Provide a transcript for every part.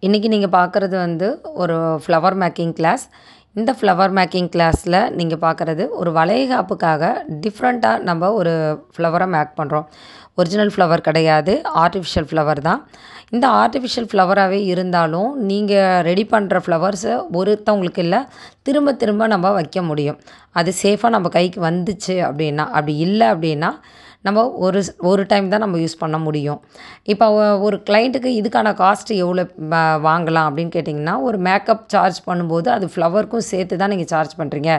இன்றைக்கி நீங்கள் பார்க்குறது வந்து ஒரு ஃப்ளவர் மேக்கிங் கிளாஸ். இந்த ஃப்ளவர் மேக்கிங் கிளாஸில் நீங்கள் பார்க்குறது ஒரு வளைகாப்புக்காக டிஃப்ரெண்ட்டாக நம்ம ஒரு ஃப்ளவரை மேக் பண்ணுறோம். ஒரிஜினல் ஃப்ளவர் கிடையாது, ஆர்டிஃபிஷியல் ஃப்ளவர் தான். இந்த ஆர்டிஃபிஷியல் ஃப்ளவராகவே இருந்தாலும் நீங்கள் ரெடி பண்ணுற ஃப்ளவர்ஸை ஒருத்தவங்களுக்கு இல்லை, திரும்ப திரும்ப நம்ம வைக்க முடியும். அது சேஃபாக நம்ம கைக்கு வந்துச்சு அப்படின்னா, அப்படி இல்லை அப்படின்னா நம்ம ஒரு டைம் தான் நம்ம யூஸ் பண்ண முடியும். இப்போ ஒரு கிளைண்ட்டுக்கு இதுக்கான காஸ்ட் எவ்வளோ வாங்கலாம் அப்படின்னு கேட்டிங்கன்னா, ஒரு மேக்கப் சார்ஜ் பண்ணும்போது அது ஃப்ளவருக்கும் சேர்த்து தான் நீங்கள் சார்ஜ் பண்ணுறீங்க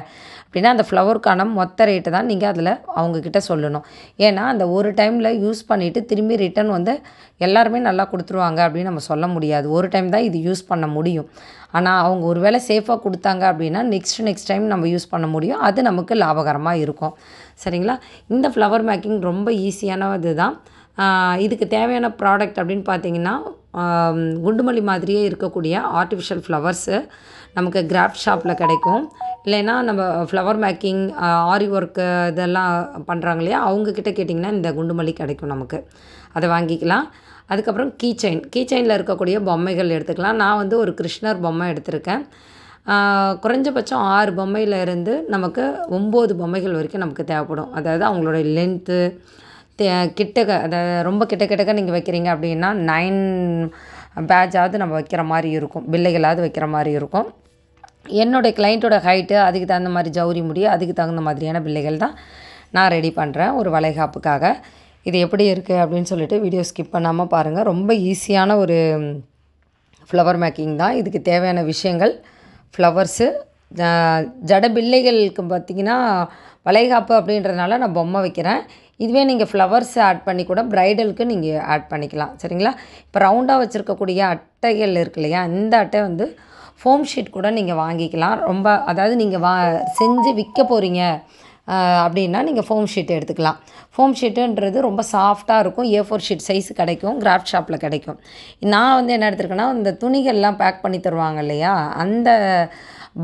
அப்படின்னா, அந்த ஃப்ளவருக்கான மொத்த ரேட்டு தான் நீங்கள் அதில் அவங்கக்கிட்ட சொல்லணும். ஏன்னா அந்த ஒரு டைமில் யூஸ் பண்ணிவிட்டு திரும்பி ரிட்டன் வந்து எல்லாருமே நல்லா கொடுத்துருவாங்க அப்படின்னு நம்ம சொல்ல முடியாது. ஒரு டைம் தான் இது யூஸ் பண்ண முடியும். ஆனால் அவங்க ஒரு வேளை சேஃபாக கொடுத்தாங்க அப்படின்னா நெக்ஸ்ட் டைம் நம்ம யூஸ் பண்ண முடியும். அது நமக்கு லாபகரமாக இருக்கும். சரிங்களா? இந்த ஃப்ளவர் மேக்கிங் ரொம்ப ஈஸியானது தான். இதுக்கு தேவையான ப்ராடக்ட் அப்படின்னு பார்த்தீங்கன்னா, குண்டுமல்லி மாதிரியே இருக்கக்கூடிய ஆர்டிஃபிஷியல் ஃப்ளவர்ஸு நமக்கு கிராஃப்ட் ஷாப்பில் கிடைக்கும். இல்லைன்னா நம்ம ஃப்ளவர் மேக்கிங், ஆரி ஒர்க்கு இதெல்லாம் பண்ணுறாங்க இல்லையா, அவங்கக்கிட்ட கேட்டிங்கன்னா இந்த குண்டுமல்லி கிடைக்கும் நமக்கு. அதை வாங்கிக்கலாம். அதுக்கப்புறம் கீ செயினில் இருக்கக்கூடிய பொம்மைகள் எடுத்துக்கலாம். நான் வந்து ஒரு கிருஷ்ணர் பொம்மை எடுத்திருக்கேன். குறைஞ்சபட்சம் 6 பொம்மையிலேருந்து நமக்கு 9 பொம்மைகள் வரைக்கும் நமக்கு தேவைப்படும். அதாவது அவங்களோட லென்த்து கிட்டக்க, அதாவது ரொம்ப கிட்டக்க நீங்கள் வைக்கிறீங்க அப்படின்னா 9 பேட்சாவது நம்ம வைக்கிற மாதிரி இருக்கும், பிள்ளைகளாவது வைக்கிற மாதிரி இருக்கும். என்னுடைய கிளைண்ட்டோட ஹைட்டு, அதுக்கு தகுந்த மாதிரி ஜவுரி முடி, அதுக்கு தகுந்த மாதிரியான பிள்ளைகள் தான் நான் ரெடி பண்ணுறேன் ஒரு வளைகாப்புக்காக. இது எப்படி இருக்குது அப்படின்னு சொல்லிட்டு வீடியோ ஸ்கிப் பண்ணாமல் பாருங்கள். ரொம்ப ஈஸியான ஒரு ஃப்ளவர் மேக்கிங் தான். இதுக்கு தேவையான விஷயங்கள் ஃப்ளவர்ஸு, ஜட பிள்ளைகளுக்கு பார்த்திங்கன்னா வளைகாப்பு அப்படின்றதுனால நான் பொம்மை வைக்கிறேன். இதுவே நீங்கள் ஃப்ளவர்ஸ் ஆட் பண்ணி கூட ப்ரைடலுக்கு நீங்கள் ஆட் பண்ணிக்கலாம். சரிங்களா? இப்போ ரவுண்டாக வச்சுருக்கக்கூடிய அட்டைகள் இருக்கு இல்லையா, இந்த அட்டை வந்து ஃபோம் ஷீட் கூட நீங்கள் வாங்கிக்கலாம். ரொம்ப, அதாவது நீங்கள் செஞ்சு விற்க போகிறீங்க அப்படின்னா நீங்கள் ஃபோம் ஷீட் எடுத்துக்கலாம். ஃபோம் ஷீட்டுன்றது ரொம்ப சாஃப்டாக இருக்கும். A4 ஷீட் சைஸ் கிடைக்கும், கிராஃப்ட் ஷாப்பில் கிடைக்கும். நான் வந்து என்ன எடுத்துருக்கேன்னா, இந்த துணிகள்லாம் பேக் பண்ணி தருவாங்க இல்லையா, அந்த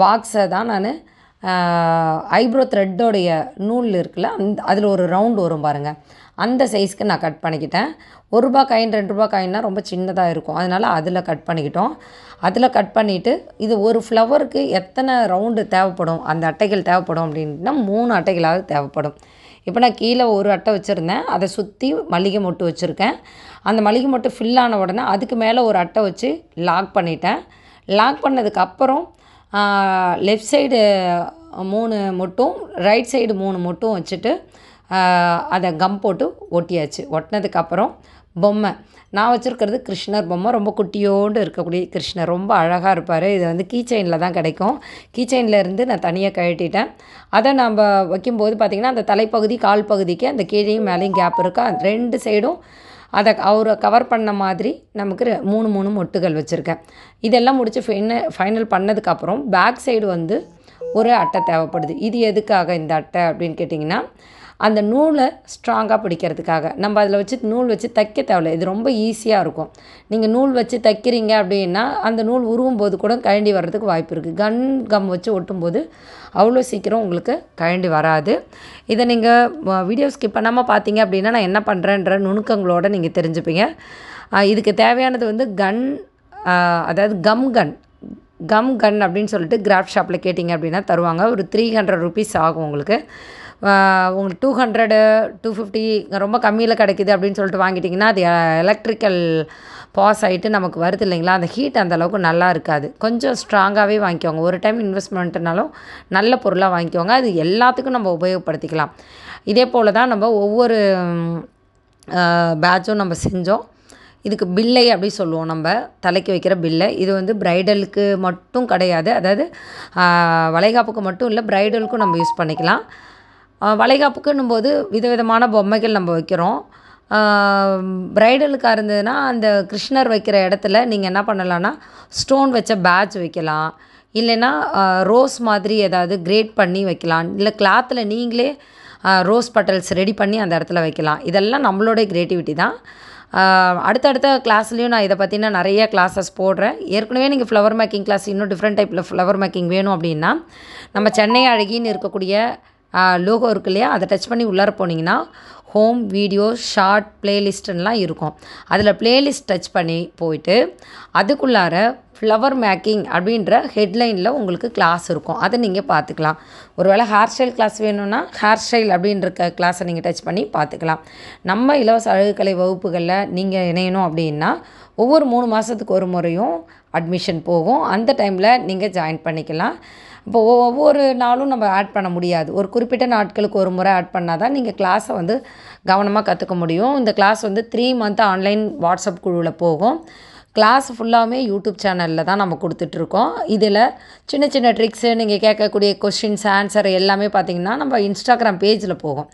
பாக்ஸை தான் நான் ஐப்ரோ த்ரெட்டோடைய நூல் இருக்குல்ல, அதில் ஒரு ரவுண்டு வரும் பாருங்கள், அந்த சைஸ்க்கு நான் கட் பண்ணிக்கிட்டேன். ₹1 காயின் ₹2 காயின்னா ரொம்ப சின்னதாக இருக்கும், அதனால் அதில் கட் பண்ணிக்கிட்டோம். அதில் கட் பண்ணிவிட்டு இது ஒரு ஃப்ளவருக்கு எத்தனை ரவுண்டு தேவைப்படும், அந்த அட்டைகள் தேவைப்படும் அப்படின்னா 3 அட்டைகளாவது தேவைப்படும். இப்போ நான் கீழே ஒரு அட்டை வச்சுருந்தேன், அதை சுற்றி மல்லிகை மொட்டு வச்சுருக்கேன். அந்த மல்லிகை மொட்டு ஃபில் ஆன உடனே அதுக்கு மேலே ஒரு அட்டை வச்சு லாக் பண்ணிட்டேன். லாக் பண்ணதுக்கப்புறம் லெஃப்ட் சைடு 3 மொட்டும், ரைட் சைடு 3 மொட்டும் வச்சுட்டு அதை கம் போட்டு ஒட்டியாச்சு. ஒட்டினதுக்கப்புறம் பொம்மை நான் வச்சுருக்கிறது கிருஷ்ணர் பொம்மை, ரொம்ப குட்டியோடு இருக்கக்கூடிய கிருஷ்ணர், ரொம்ப அழகாக இருப்பார். இது வந்து கீ செயினில் தான் கிடைக்கும். கீ செயின்லேருந்து நான் தனியாக கழட்டிட்டேன். அதை நம்ம வைக்கும்போது பார்த்திங்கன்னா, அந்த தலைப்பகுதி கால் பகுதிக்கு அந்த கீழேயும் மேலேயும் கேப் இருக்கா, 2 சைடும் அதை அவரை கவர் பண்ண மாதிரி நமக்கு 3 மொட்டுகள் வச்சுருக்கேன். இதெல்லாம் முடித்து ஃபைனல் பண்ணதுக்கப்புறம் பேக் சைடு வந்து ஒரு அட்டை தேவைப்படுது. இது எதுக்காக இந்த அட்டை அப்படின்னு கேட்டிங்கன்னா, அந்த நூலை ஸ்ட்ராங்காக பிடிக்கிறதுக்காக. நம்ம அதில் வச்சு நூல் வச்சு தைக்க தேவையில்லை, இது ரொம்ப ஈஸியாக இருக்கும். நீங்கள் நூல் வச்சு தைக்கிறீங்க அப்படின்னா அந்த நூல் உருவும் போது கூட கழண்டி வர்றதுக்கு வாய்ப்பு இருக்குது. கம் வச்சு ஒட்டும்போது அவ்வளோ சீக்கிரம் உங்களுக்கு கழண்டி வராது. இதை நீங்கள் வீடியோ ஸ்கிப் பண்ணாமல் பார்த்தீங்க அப்படின்னா நான் என்ன பண்ணுறேன்ற நுணுக்கங்களோடு நீங்கள் தெரிஞ்சுப்பீங்க. இதுக்கு தேவையானது வந்து அதாவது கம் கன் அப்படின்னு சொல்லிட்டு கிராஃப்ட் ஷாப்பில் கேட்டிங்க அப்படின்னா தருவாங்க. ஒரு ₹300 ஆகும் உங்களுக்கு. உங்களுக்கு 200, 250 ரொம்ப கம்மியில் கிடைக்கிது அப்படின்னு சொல்லிட்டு வாங்கிட்டிங்கன்னா அது எலக்ட்ரிக்கல் பாஸ் ஆகிட்டு நமக்கு வருது இல்லைங்களா, அந்த ஹீட் அந்த அளவுக்கு நல்லா இருக்காது. கொஞ்சம் ஸ்ட்ராங்காகவே வாங்கிக்கோங்க. ஒரு டைம் இன்வெஸ்ட்மெண்ட்டுனாலும் நல்ல பொருளாக வாங்கிக்கோங்க. அது எல்லாத்துக்கும் நம்ம உபயோகப்படுத்திக்கலாம். இதே போல் தான் நம்ம ஒவ்வொரு பேட்சும் நம்ம செஞ்சோம். இதுக்கு பில்லை அப்படி சொல்லுவோம், நம்ம தலைக்கு வைக்கிற பில்லை. இது வந்து ப்ரைடலுக்கு மட்டும் கிடையாது, அதாவது வளைகாப்புக்கு மட்டும் இல்லை, ப்ரைடலுக்கும் நம்ம யூஸ் பண்ணிக்கலாம். வளைகாப்புக்குன்னும் போது விதவிதமான பொம்மைகள் நம்ம வைக்கிறோம். ப்ரைடலுக்காக இருந்ததுன்னா அந்த கிருஷ்ணர் வைக்கிற இடத்துல நீங்கள் என்ன பண்ணலான்னா ஸ்டோன் வச்ச பேட்ச் வைக்கலாம். இல்லைன்னா ரோஸ் மாதிரி ஏதாவது கிரேட் பண்ணி வைக்கலாம். இல்லை கிளாத்தில் நீங்களே ரோஸ் பட்டல்ஸ் ரெடி பண்ணி அந்த இடத்துல வைக்கலாம். இதெல்லாம் நம்மளோட க்ரியேட்டிவிட்டி தான். அடுத்தடுத்த கிளாஸ்லேயும் நான் இதை பற்றின நிறைய கிளாஸஸ் போடுறேன். ஏற்கனவே நீங்கள் ஃப்ளவர் மேக்கிங் கிளாஸ், இன்னும் டிஃப்ரெண்ட் டைப்பில் ஃப்ளவர் மேக்கிங் வேணும் அப்படின்னா நம்ம சென்னை அழகின்னு இருக்கக்கூடிய லோகோ இருக்கு இல்லையா, அதை டச் பண்ணி உள்ளார போனீங்கன்னா ஹோம், வீடியோ, ஷார்ட், பிளேலிஸ்ட்டுலாம் இருக்கும். அதில் பிளேலிஸ்ட் டச் பண்ணி போயிட்டு அதுக்குள்ளார ஃப்ளவர் மேக்கிங் அப்படின்ற ஹெட்லைனில் உங்களுக்கு கிளாஸ் இருக்கும். அதை நீங்கள் பார்த்துக்கலாம். ஒருவேளை ஹேர் ஸ்டைல் கிளாஸ் வேணும்னா ஹேர் ஸ்டைல் அப்படின்ற கிளாஸை நீங்கள் டச் பண்ணி பார்த்துக்கலாம். நம்ம இலவச அழகுக்கலை வகுப்புகளில் நீங்கள் இணையணும் அப்படின்னா ஒவ்வொரு 3 மாதத்துக்கு ஒரு முறையும் அட்மிஷன் போகும். அந்த டைமில் நீங்கள் ஜாயின் பண்ணிக்கலாம். இப்போ ஒவ்வொரு நாளும் நம்ம ஆட் பண்ண முடியாது. ஒரு குறிப்பிட்ட நாட்களுக்கு ஒரு முறை ஆட் பண்ணால் தான் நீங்கள் கிளாஸை வந்து கவனமாக கற்றுக்க முடியும். இந்த கிளாஸ் வந்து 3 மந்த் ஆன்லைன் வாட்ஸ்அப் குழுவில் போகும். கிளாஸ் ஃபுல்லாகவே யூடியூப் சேனலில் தான் நம்ம கொடுத்துட்ருக்கோம். இதில் சின்ன சின்ன ட்ரிக்ஸு, நீங்கள் கேட்கக்கூடிய கொஸ்டின்ஸ் ஆன்சர் எல்லாமே பார்த்திங்கன்னா நம்ம இன்ஸ்டாகிராம் பேஜில் போகும்.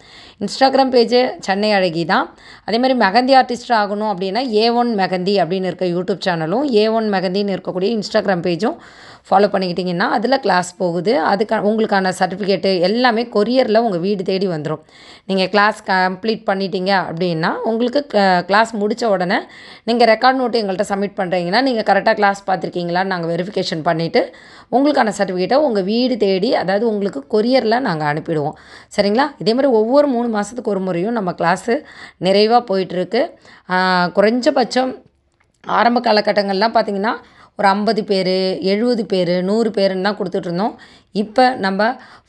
இன்ஸ்டாகிராம் பேஜு சென்னை அழகி தான். அதேமாதிரி மெஹந்தி ஆர்டிஸ்ட் ஆகணும் அப்படின்னா A1 மெஹந்தி அப்படின்னு இருக்க யூடியூப் சேனலும், A1 மெஹந்தின்னு இருக்கக்கூடிய இன்ஸ்டாகிராம் பேஜும் ஃபாலோ பண்ணிக்கிட்டிங்கன்னா அதில் கிளாஸ் போகுது. உங்களுக்கான சர்டிஃபிகேட்டு எல்லாமே கொரியரில் உங்கள் வீடு தேடி வந்துடும். நீங்கள் கிளாஸ் கம்ப்ளீட் பண்ணிட்டீங்க அப்படின்னா உங்களுக்கு கிளாஸ் முடித்த உடனே நீங்கள் ரெக்கார்ட் நோட்டு எங்கள்கிட்ட சப்மிட் பண்ணுறீங்கன்னா நீங்கள் கரெக்டாக கிளாஸ் பார்த்துருக்கீங்களான்னு நாங்கள் வெரிஃபிகேஷன் பண்ணிவிட்டு உங்களுக்கான சர்டிஃபிகேட்டை உங்கள் வீடு தேடி, அதாவது உங்களுக்கு கொரியரில் நாங்கள் அனுப்பிடுவோம். சரிங்களா? இதே மாதிரி ஒவ்வொரு 3 மாதத்துக்கு ஒரு முறையும் நம்ம கிளாஸு நிறைவாக போயிட்டுருக்கு. குறைஞ்சபட்சம் ஆரம்ப காலகட்டங்கள்லாம் பார்த்திங்கன்னா ஒரு 50 பேர், 70 பேர், 100 பேருன்னு தான் கொடுத்துட்ருந்தோம். இப்போ நம்ம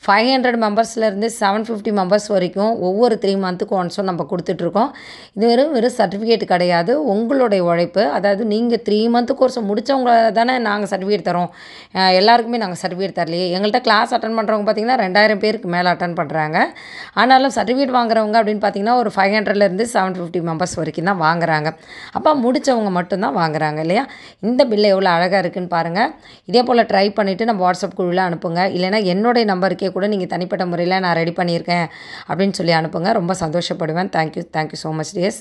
500 மெம்பர்ஸ்லேருந்து 750 மெம்பர்ஸ் வரைக்கும் ஒவ்வொரு 3 மந்த்துக்கு ஒன்ஸும் நம்ம கொடுத்துட்ருக்கோம். இது வெறும் சர்டிஃபிகேட் கிடையாது, உங்களுடைய உழைப்பு. அதாவது நீங்கள் 3 மந்த்து கோர்ஸை முடித்தவங்க தானே நாங்கள் சர்டிஃபிகேட் தரோம். எல்லாருக்குமே நாங்கள் சர்டிஃபிகேட் தரலையே. எங்கள்கிட்ட கிளாஸ் அட்டன் பண்ணுறவங்க பார்த்திங்கன்னா 2000 பேருக்கு மேலே அட்டன் பண்ணுறாங்க. ஆனாலும் சர்டிஃபிகேட் வாங்குறவங்க அப்படின்னு பார்த்திங்கன்னா ஒரு 500லேருந்து 750 மெம்பர்ஸ் வரைக்கும் தான் வாங்குறாங்க. அப்போ முடித்தவங்க மட்டும்தான் வாங்குறாங்க இல்லையா? இந்த பில் எவ்வளோ அழகாக இருக்குதுன்னு பாருங்கள். இதே போல் ட்ரை பண்ணிவிட்டு நம்ம வாட்ஸ்அப் குழுவில் அனுப்புங்க. இல்லைனா என்னுடைய நம்பருக்கே கூட நீங்கள் தனிப்பட்ட முறையில் நான் ரெடி பண்ணியிருக்கேன் அப்படின்னு சொல்லி அனுப்புங்க. ரொம்ப சந்தோஷப்படுவேன். Thank you so much tears.